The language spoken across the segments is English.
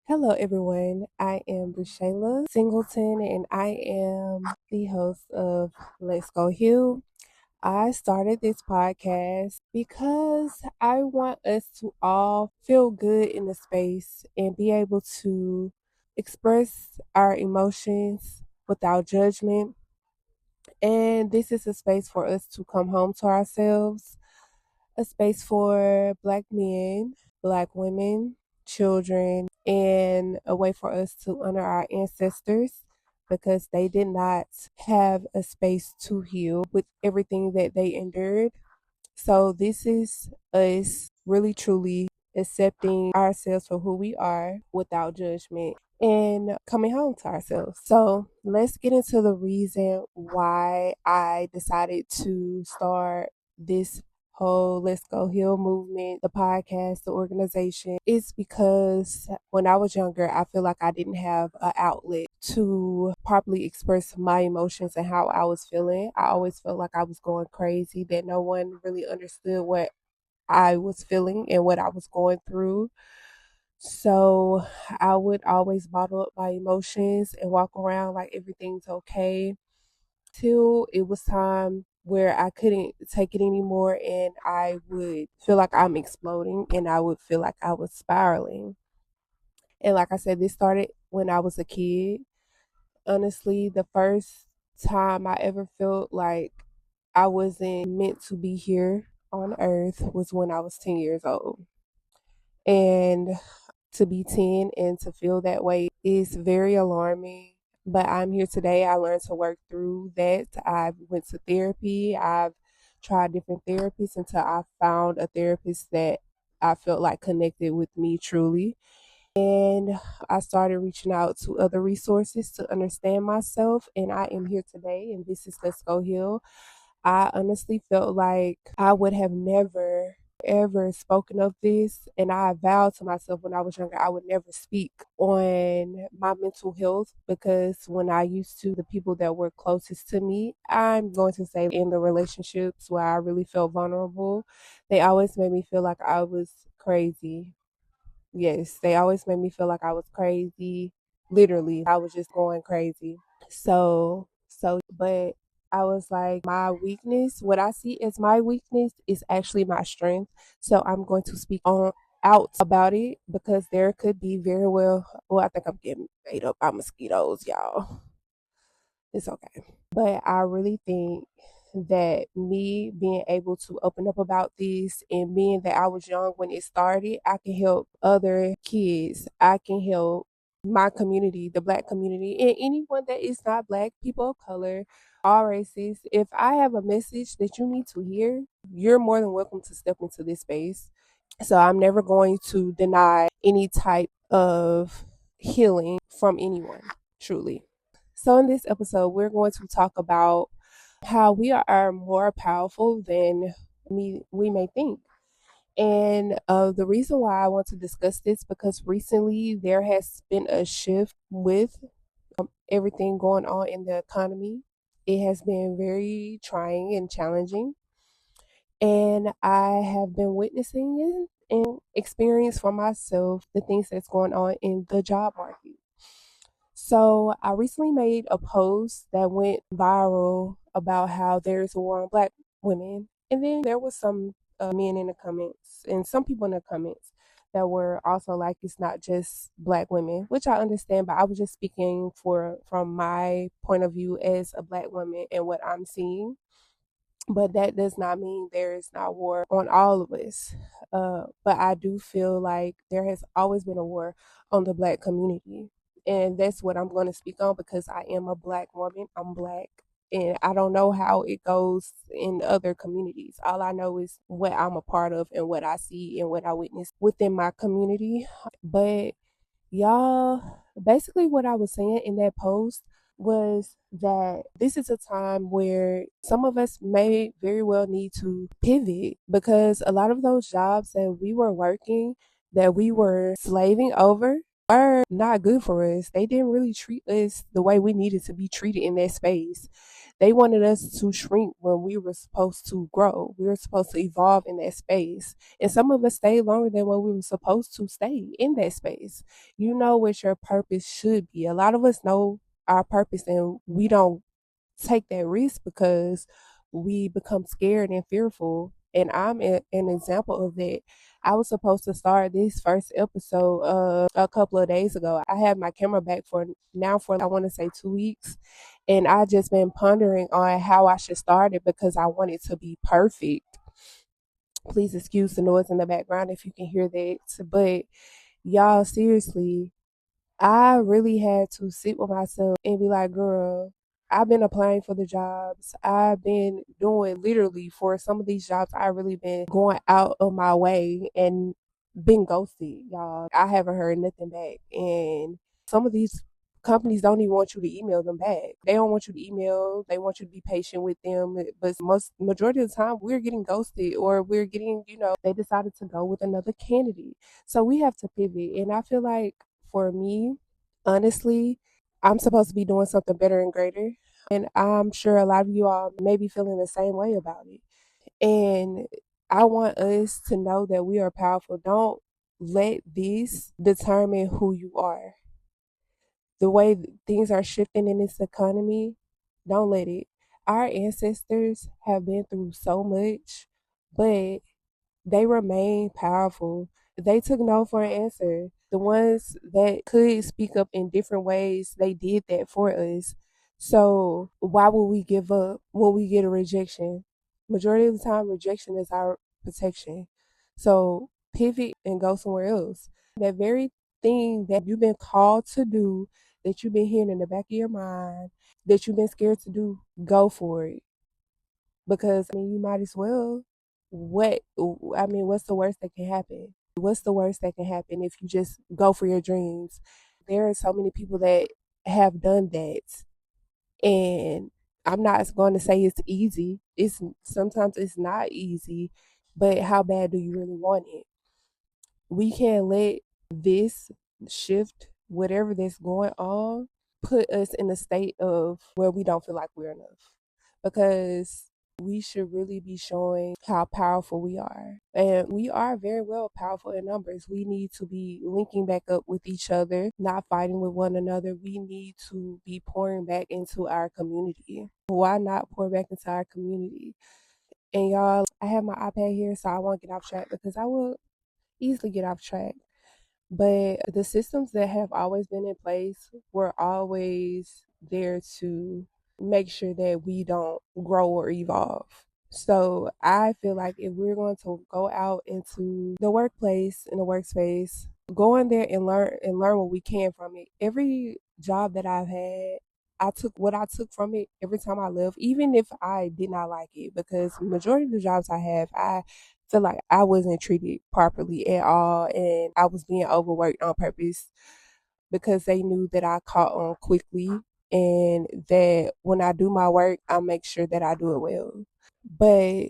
Hello, everyone. I am Brishayla Singleton, and I am the host of Let's Go Heal. I started this podcast because I want us to all feel good in the space and be able to express our emotions without judgment. And this is a space for us to come home to ourselves, a space for Black men, Black women, children, and a way for us to honor our ancestors because they did not have a space to heal with everything that they endured. So, this is us really truly accepting ourselves for who we are without judgment and coming home to ourselves. So, let's get into the reason why I decided to start this whole Let's Go Heal movement, the podcast, the organization. Is because when I was younger, I feel like I didn't have an outlet to properly express my emotions and how I was feeling. I always felt like I was going crazy, that no one really understood what I was feeling and what I was going through. So I would always bottle up my emotions and walk around like everything's okay till it was time where I couldn't take it anymore and I would feel like I'm exploding and I would feel like I was spiraling. And like I said, this started when I was a kid. Honestly, the first time I ever felt like I wasn't meant to be here on earth was when I was 10 years old. And to be 10 and to feel that way is very alarming. But I'm here today. I learned to work through that. I went to therapy. I've tried different therapists until I found a therapist that I felt like connected with me truly. And I started reaching out to other resources to understand myself. And I am here today, and this is Let's Go Heal. I honestly felt like I would have never ever spoken of this, and I vowed to myself when I was younger I would never speak on my mental health because when I used to, the people that were closest to me, I'm going to say in the relationships where I really felt vulnerable, they always made me feel like I was crazy. Yes, they always made me feel like I was crazy. Literally, I was just going crazy. But I was like, my weakness, what I see as my weakness is actually my strength. So I'm going to speak on out about it because there could be very well, I think I'm getting ate up by mosquitoes, y'all. It's okay. But I really think that me being able to open up about this and being that I was young when it started, I can help other kids. I can help my community, the Black community, and anyone that is not Black, people of color, all races. If I have a message that you need to hear, you're more than welcome to step into this space. So I'm never going to deny any type of healing from anyone, truly. So, in this episode, we're going to talk about how we are more powerful than we may think. And the reason why I want to discuss this because recently there has been a shift with everything going on in the economy. It has been very trying and challenging, and I have been witnessing it and experience for myself the things that's going on in the job market. So I recently made a post that went viral about how there's a war on Black women, and then there was some men in the comments and some people in the comments that were also like it's not just Black women, which I understand, but I was just speaking for from my point of view as a Black woman and what I'm seeing. But that does not mean there is not war on all of us. But I do feel like there has always been a war on the Black community. And that's what I'm going to speak on because I am a Black woman. I'm Black. And I don't know how it goes in other communities. All I know is what I'm a part of and what I see and what I witness within my community. But y'all, basically, what I was saying in that post was that this is a time where some of us may very well need to pivot because a lot of those jobs that we were working, that we were slaving over, were not good for us. They didn't really treat us the way we needed to be treated in that space. They wanted us to shrink when we were supposed to grow. We were supposed to evolve in that space. And some of us stayed longer than what we were supposed to stay in that space. You know what your purpose should be. A lot of us know our purpose and we don't take that risk because we become scared and fearful. And I'm an example of that. I was supposed to start this first episode a couple of days ago. I had my camera back for now for I want to say 2 weeks. And I just been pondering on how I should start it because I want it to be perfect. Please excuse the noise in the background if you can hear that. But y'all, seriously, I really had to sit with myself and be like, girl, I've been applying for the jobs. I've been doing literally for some of these jobs, I really been going out of my way and been ghosted, y'all. I haven't heard nothing back. And some of these companies don't even want you to email them back. They don't want you to email. They want you to be patient with them. But majority of the time we're getting ghosted or we're getting, they decided to go with another candidate. So we have to pivot. And I feel like for me, honestly, I'm supposed to be doing something better and greater. And I'm sure a lot of you all may be feeling the same way about it. And I want us to know that we are powerful. Don't let this determine who you are. The way things are shifting in this economy, don't let it. Our ancestors have been through so much, but they remain powerful. They took no for an answer. The ones that could speak up in different ways, they did that for us. So why would we give up when we get a rejection? Majority of the time, rejection is our protection. So pivot and go somewhere else. That very thing that you've been called to do, that you've been hearing in the back of your mind, that you've been scared to do, go for it. Because you might as well. What's the worst that can happen? What's the worst that can happen if you just go for your dreams? There are so many people that have done that. And I'm not going to say it's easy. It's sometimes it's not easy, but how bad do you really want it? We can't let this shift, whatever that's going on, put us in a state of where we don't feel like we're enough. Because we should really be showing how powerful we are. And we are very well powerful in numbers. We need to be linking back up with each other, not fighting with one another. We need to be pouring back into our community. Why not pour back into our community? And y'all, I have my iPad here, so I won't get off track because I will easily get off track. But the systems that have always been in place were always there to make sure that we don't grow or evolve. So I feel like if we're going to go out into the workplace, in the workspace, go in there and learn what we can from it. Every job that I've had, I took what I took from it every time I left, even if I did not like it, because majority of the jobs I have, I feel like I wasn't treated properly at all and I was being overworked on purpose because they knew that I caught on quickly and that when I do my work, I make sure that I do it well. But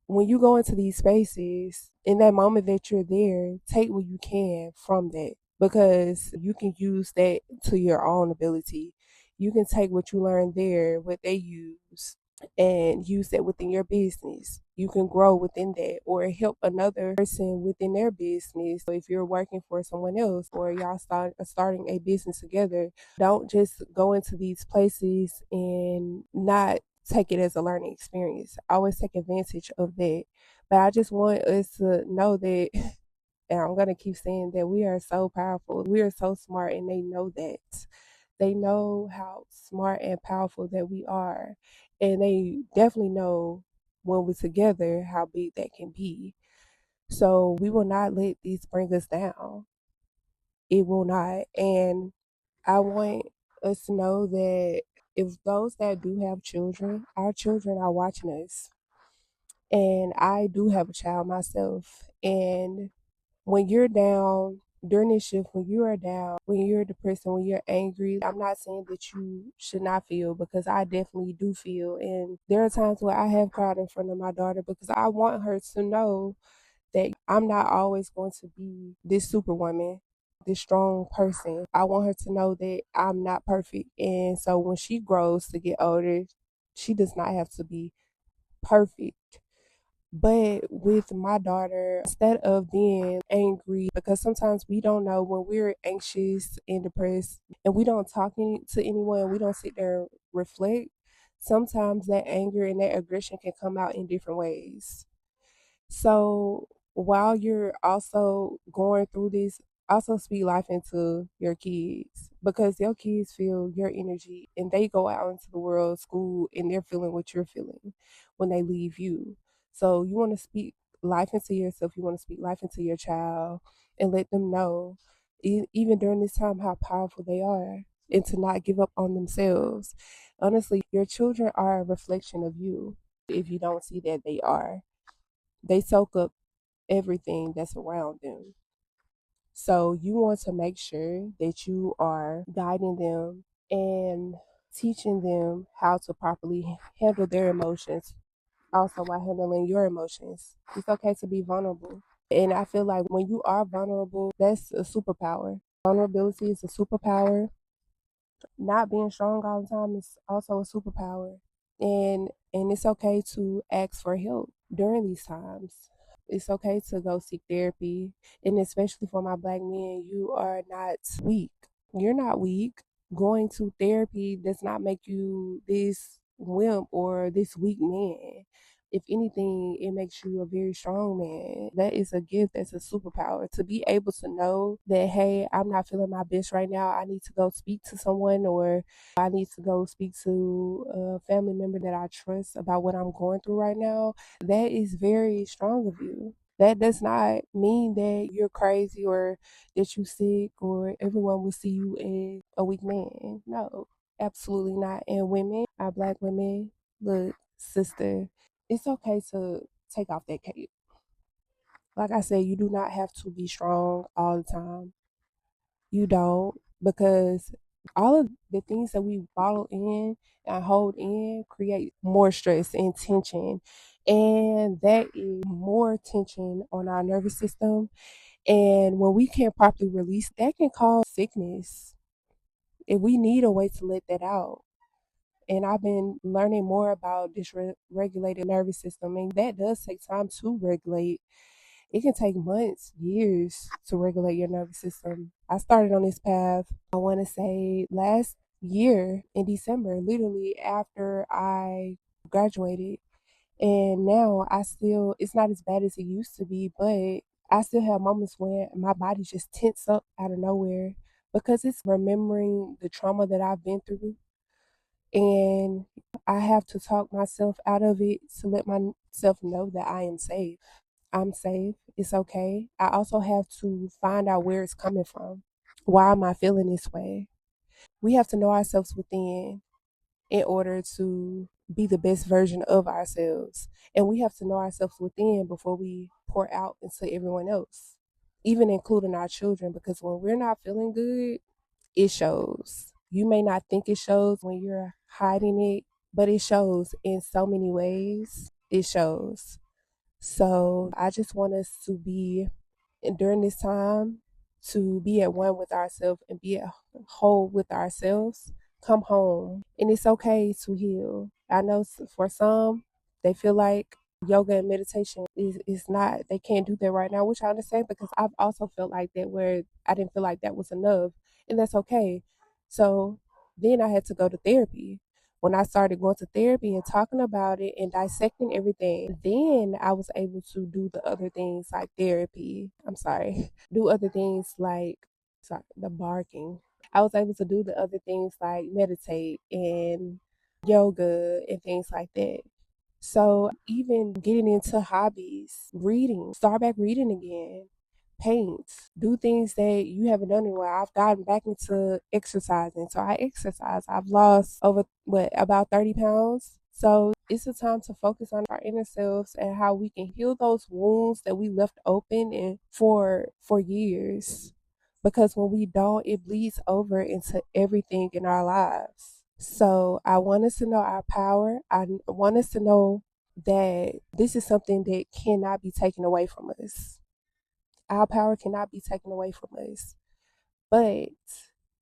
when you go into these spaces, in that moment that you're there, take what you can from that because you can use that to your own ability. You can take what you learn there, what they use, and use that within your business. You can grow within that or help another person within their business. So if you're working for someone else or y'all starting a business together, don't just go into these places and not take it as a learning experience. Always take advantage of that. But I just want us to know that, and I'm going to keep saying that we are so powerful. We are so smart, and they know that. They know how smart and powerful that we are. And they definitely know when we're together how big that can be. So we will not let these bring us down. It will not. And I want us to know that if those that do have children, our children are watching us. And I do have a child myself. And when you're down during this shift, when you are down, when you're depressed, and when you're angry, I'm not saying that you should not feel because I definitely do feel. And there are times where I have cried in front of my daughter because I want her to know that I'm not always going to be this superwoman. this strong person. I want her to know that I'm not perfect. And so when she grows to get older, she does not have to be perfect. But with my daughter, instead of being angry, because sometimes we don't know when we're anxious and depressed and we don't talk to anyone, we don't sit there and reflect, sometimes that anger and that aggression can come out in different ways. So while you're also going through this, also speak life into your kids because your kids feel your energy and they go out into the world, school, and they're feeling what you're feeling when they leave you. So you want to speak life into yourself, you want to speak life into your child and let them know, even during this time, how powerful they are and to not give up on themselves. Honestly, your children are a reflection of you if you don't see that they are. They soak up everything that's around them. So you want to make sure that you are guiding them and teaching them how to properly handle their emotions, also while handling your emotions. It's okay to be vulnerable. And I feel like when you are vulnerable, that's a superpower. Vulnerability is a superpower. Not being strong all the time is also a superpower. And it's okay to ask for help during these times. It's okay to go seek therapy. And especially for my black men, you are not weak. You're not weak. Going to therapy does not make you this wimp or this weak man. If anything, it makes you a very strong man. That is a gift, that's a superpower. To be able to know that, hey, I'm not feeling my best right now. I need to go speak to someone, or I need to go speak to a family member that I trust about what I'm going through right now. That is very strong of you. That does not mean that you're crazy or that you sick or everyone will see you as a weak man. No, absolutely not. And women, our black women, look, sister, it's okay to take off that cape. Like I said, you do not have to be strong all the time. You don't, because all of the things that we bottle in and hold in create more stress and tension. And that is more tension on our nervous system. And when we can't properly release, that can cause sickness. And we need a way to let that out. And I've been learning more about dysregulated nervous system, and that does take time to regulate. It can take months, years to regulate your nervous system. I started on this path, I want to say last year in December, literally after I graduated. And now it's not as bad as it used to be, but I still have moments when my body just tense up out of nowhere because it's remembering the trauma that I've been through. And I have to talk myself out of it to let myself know that I am safe. I'm safe. It's okay. I also have to find out where it's coming from. Why am I feeling this way? We have to know ourselves within in order to be the best version of ourselves. And we have to know ourselves within before we pour out into everyone else, even including our children, because when we're not feeling good, it shows. You may not think it shows when you're hiding it, but it shows in so many ways. It shows. So I just want us to be, and during this time, to be at one with ourselves and be at whole with ourselves. Come home, and it's okay to heal. I know for some, they feel like yoga and meditation is not, they can't do that right now, which I understand because I've also felt like that where I didn't feel like that was enough, and that's okay. So then I had to go to therapy. When I started going to therapy and talking about it and dissecting everything, then I was able to do the other things like therapy. I'm sorry, do other things like, sorry, the barking. I was able to do the other things like meditate and yoga and things like that. So even getting into hobbies, reading, start back reading again, paint, do things that you haven't done in a while. I've gotten back into exercising. So I exercise. I've lost over about 30 pounds. So it's a time to focus on our inner selves and how we can heal those wounds that we left open and for years. Because when we don't, it bleeds over into everything in our lives. So I want us to know our power. I want us to know that this is something that cannot be taken away from us. Our power cannot be taken away from us. but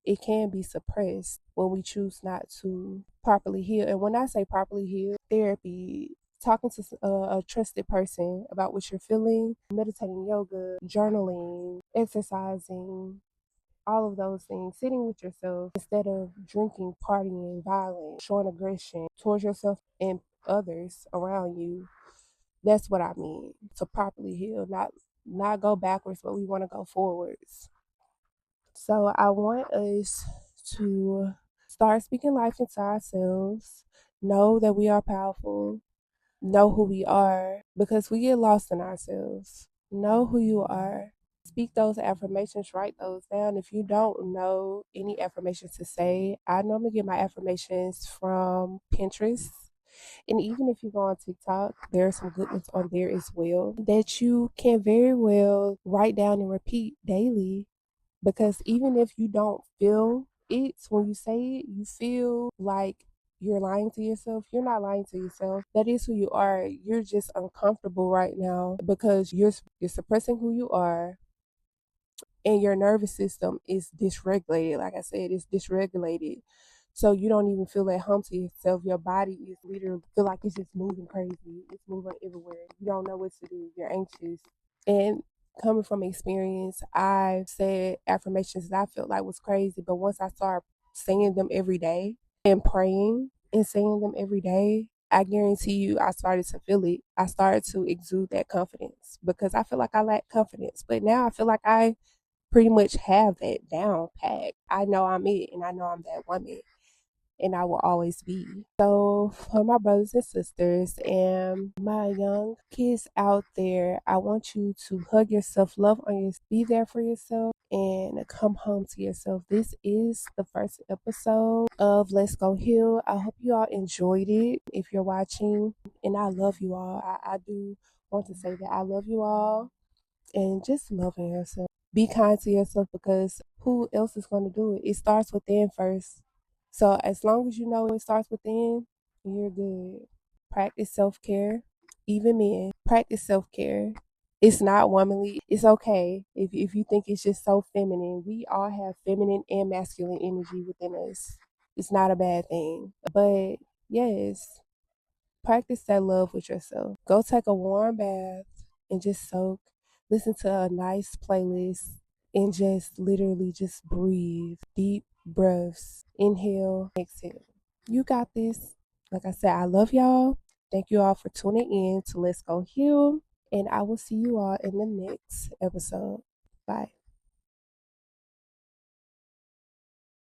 it can be suppressed when we choose not to properly heal. And when I say properly heal, therapy, talking to a trusted person about what you're feeling, meditating, yoga, journaling, exercising, all of those things, sitting with yourself instead of drinking, partying, violence, showing aggression towards yourself and others around you. That's what I mean. To properly heal, not go backwards, but we want to go forwards. So I want us to start speaking life into ourselves, know that we are powerful, know who we are, because we get lost in ourselves. Know who you are. Speak those affirmations, write those down. If you don't know any affirmations to say, I normally get my affirmations from Pinterest. And even if you go on TikTok, there are some good ones on there as well that you can very well write down and repeat daily, because even if you don't feel it when you say it, you feel like you're lying to yourself. You're not lying to yourself. That is who you are. You're just uncomfortable right now because you're suppressing who you are, and your nervous system is dysregulated. Like I said, it's dysregulated. So you don't even feel at home to yourself. Your body is literally feel like it's just moving crazy. It's moving everywhere. You don't know what to do. You're anxious. And coming from experience, I've said affirmations that I felt like was crazy. But once I started saying them every day and praying and saying them every day, I guarantee you I started to feel it. I started to exude that confidence because I feel like I lack confidence. But now I feel like I pretty much have that down pat. I know I'm it and I know I'm that woman and I will always be. So, for my brothers and sisters and my young kids out there, I want you to hug yourself, love on yourself, be there for yourself, and come home to yourself. This is the first episode of Let's Go Heal. I hope you all enjoyed it if you're watching, and I love you all. I do want to say that I love you all and just loving yourself. Be kind to yourself because who else is going to do it? It starts within first. So as long as you know it starts within, you're good. Practice self care. Even men, practice self care. It's not womanly. It's okay if you think it's just so feminine. We all have feminine and masculine energy within us. It's not a bad thing. But yes, practice that love with yourself. Go take a warm bath and just soak. Listen to a nice playlist and just literally just breathe. Deep breaths. Inhale, exhale. You got this. Like I said, I love y'all. Thank you all for tuning in to Let's Go Heal. And I will see you all in the next episode. Bye.